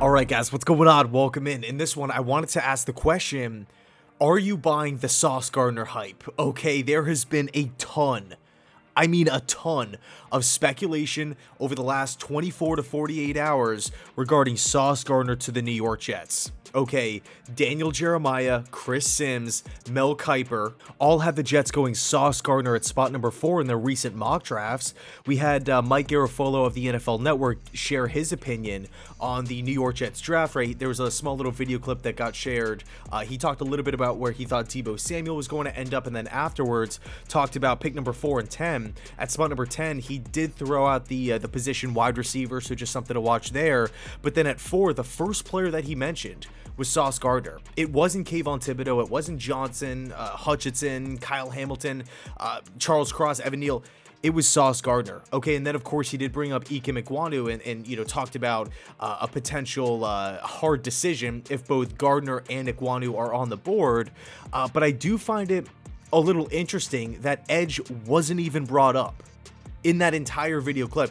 All right, guys, what's going on? Welcome in. In this one, I wanted to ask the question, are you buying the Sauce Gardner hype? Okay, there has been a ton of speculation over the last 24 to 48 hours regarding Sauce Gardner to the New York Jets. Okay, Daniel Jeremiah, Chris Sims, Mel Kiper all have the Jets going Sauce Gardner at spot number 4 in their recent mock drafts. We had Mike Garafolo of the NFL Network share his opinion on the New York Jets draft rate. There was a small little video clip that got shared. He talked a little bit about where he thought Deebo Samuel was going to end up, and then afterwards talked about pick number 4 and 10. At spot number 10, he did throw out the position wide receiver, so just something to watch there. But then at 4, the first player that he mentioned was Sauce Gardner. It wasn't Kayvon Thibodeau, it wasn't Johnson, Hutchinson, Kyle Hamilton, Charles Cross, Evan Neal. It was Sauce Gardner. Okay, and then of course he did bring up Ike Ekwonu and talked about a potential hard decision if both Gardner and Ekwonu are on the board. But I do find it a little interesting that edge wasn't even brought up in that entire video clip.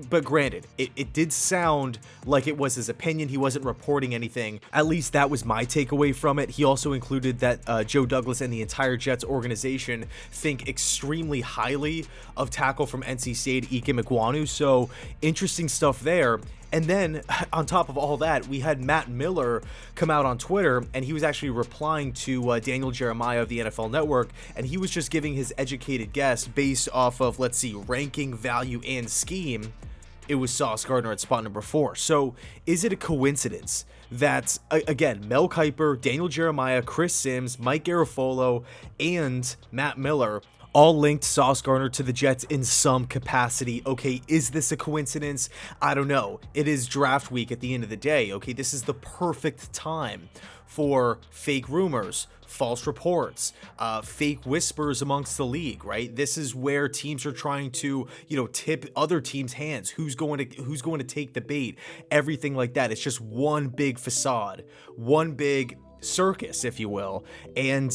But granted, it did sound like it was his opinion. He wasn't reporting anything. At least that was my takeaway from it. He also included that Joe Douglas and the entire Jets organization think extremely highly of tackle from NC State, Ike Ekwonu. So interesting stuff there. And then on top of all that, we had Matt Miller come out on Twitter, and he was actually replying to Daniel Jeremiah of the NFL Network, and he was just giving his educated guess based off of, let's see, ranking, value, and scheme. It was Sauce Gardner at spot number 4. So is it a coincidence that, again, Mel Kiper, Daniel Jeremiah, Chris Sims, Mike Garafolo, and Matt Miller all linked Sauce Gardner to the Jets in some capacity? Okay, is this a coincidence? I don't know. It is draft week at the end of the day. Okay, this is the perfect time for fake rumors, false reports, fake whispers amongst the league, right? This is where teams are trying to, tip other teams' hands. Who's going to take the bait? Everything like that. It's just one big facade, one big circus, if you will. And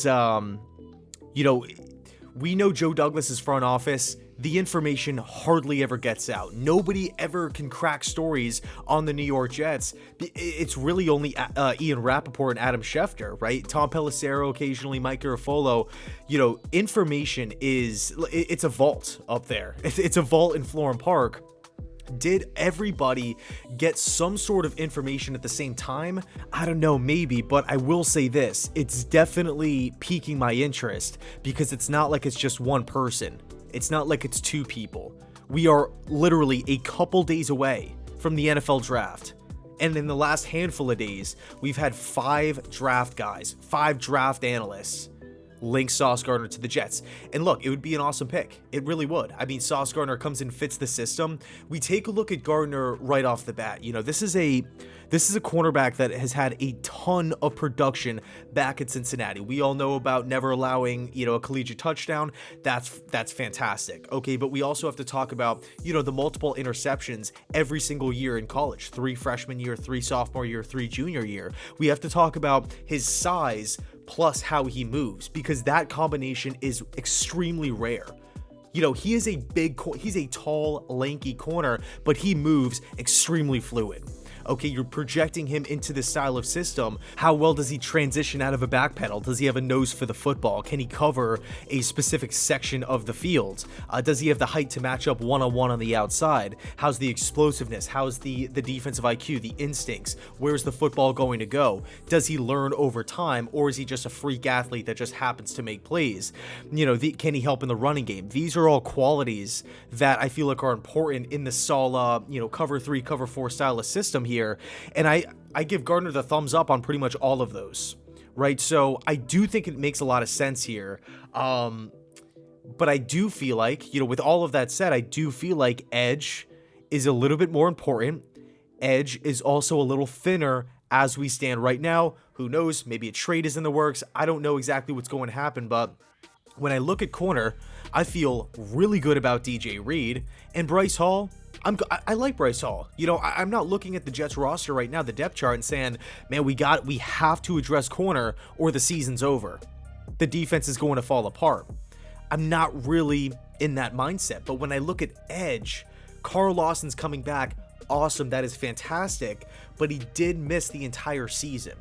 we know Joe Douglas's front office, the information hardly ever gets out. Nobody ever can crack stories on the New York Jets. It's really only Ian Rappaport and Adam Schefter, right? Tom Pelissero, occasionally Mike Garafolo. Information it's a vault up there. It's a vault in Florham Park. Did everybody get some sort of information at the same time? I don't know, maybe, but I will say this. It's definitely piquing my interest because it's not like it's just one person. It's not like it's two people. We are literally a couple days away from the NFL draft. And in the last handful of days, we've had 5 draft guys, 5 draft analysts link Sauce Gardner to the Jets. And look, it would be an awesome pick. It really would. I mean, Sauce Gardner comes in, fits the system. We take a look at Gardner right off the bat. This is a cornerback that has had a ton of production back at Cincinnati. We all know about never allowing, a collegiate touchdown. That's fantastic. Okay, but we also have to talk about, the multiple interceptions every single year in college. 3 freshman year, 3 sophomore year, 3 junior year. We have to talk about his size plus how he moves, because that combination is extremely rare. He is he's a tall, lanky corner, but he moves extremely fluid. Okay, you're projecting him into this style of system. How well does he transition out of a back pedal? Does he have a nose for the football? Can he cover a specific section of the field? Does he have the height to match up one-on-one on the outside? How's the explosiveness? How's the defensive IQ, the instincts? Where's the football going to go? Does he learn over time, or is he just a freak athlete that just happens to make plays? Can he help in the running game? These are all qualities that I feel like are important in the Sala, cover 3, cover 4 style of system here. And I give Gardner the thumbs up on pretty much all of those, right? So I do think it makes a lot of sense here. But I do feel like, with all of that said, I do feel like edge is a little bit more important. Edge is also a little thinner as we stand right now. Who knows? Maybe a trade is in the works. I don't know exactly what's going to happen, but when I look at corner, I feel really good about DJ Reed and Bryce Hall. I like Bryce Hall. I'm not looking at the Jets roster right now, the depth chart, and saying, man, we have to address corner or the season's over. The defense is going to fall apart. I'm not really in that mindset. But when I look at edge, Carl Lawson's coming back awesome. That is fantastic. But he did miss the entire season.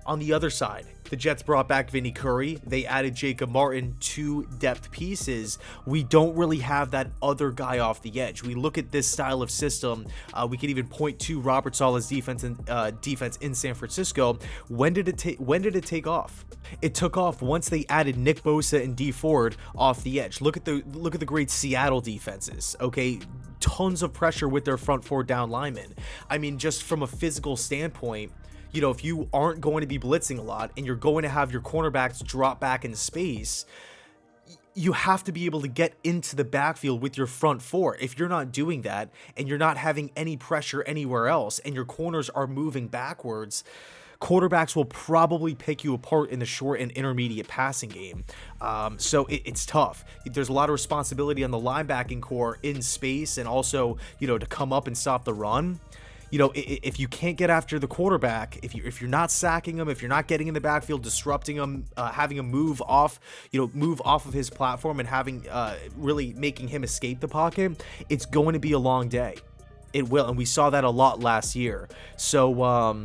On the other side, the Jets brought back Vinny Curry. They added Jacob Martin, 2 depth pieces. We don't really have that other guy off the edge. We look at this style of system. We can even point to Robert Saleh's defense in San Francisco. When did it take off? It took off once they added Nick Bosa and Dee Ford off the edge. Look at the great Seattle defenses. Okay, tons of pressure with their front 4 down linemen. I mean, just from a physical standpoint, you know, if you aren't going to be blitzing a lot and you're going to have your cornerbacks drop back into space, you have to be able to get into the backfield with your front 4. If you're not doing that and you're not having any pressure anywhere else and your corners are moving backwards, quarterbacks will probably pick you apart in the short and intermediate passing game. So it's tough. There's a lot of responsibility on the linebacking core in space and also, you know, to come up and stop the run. You know, if you can't get after the quarterback, if you're not sacking him, if you're not getting in the backfield, disrupting him, having him move off of his platform and having really making him escape the pocket, it's going to be a long day. It will, and we saw that a lot last year. So,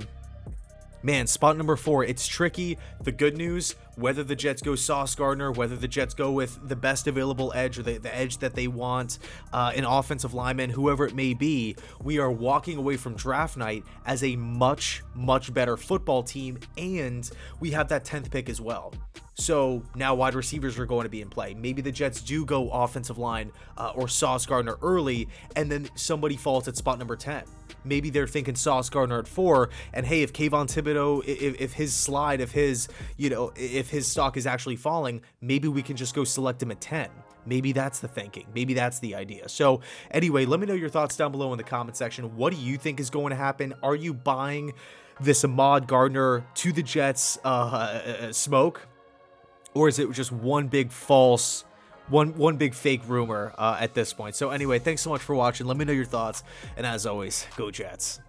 man, spot number 4, it's tricky. The good news, whether the Jets go Sauce Gardner, whether the Jets go with the best available edge or the edge that they want, an offensive lineman, whoever it may be, we are walking away from draft night as a much, much better football team, and we have that 10th pick as well. So now wide receivers are going to be in play. Maybe the Jets do go offensive line or Sauce Gardner early, and then somebody falls at spot number 10. Maybe they're thinking Sauce Gardner at 4, and hey, if Kayvon Thibodeau, if his slide, if his stock is actually falling, maybe we can just go select him at 10. Maybe that's the thinking. Maybe that's the idea. So anyway, let me know your thoughts down below in the comment section. What do you think is going to happen? Are you buying this Ahmad Gardner to the Jets smoke? Or is it just one big false, one big fake rumor at this point? So anyway, thanks so much for watching. Let me know your thoughts. And as always, go Jets.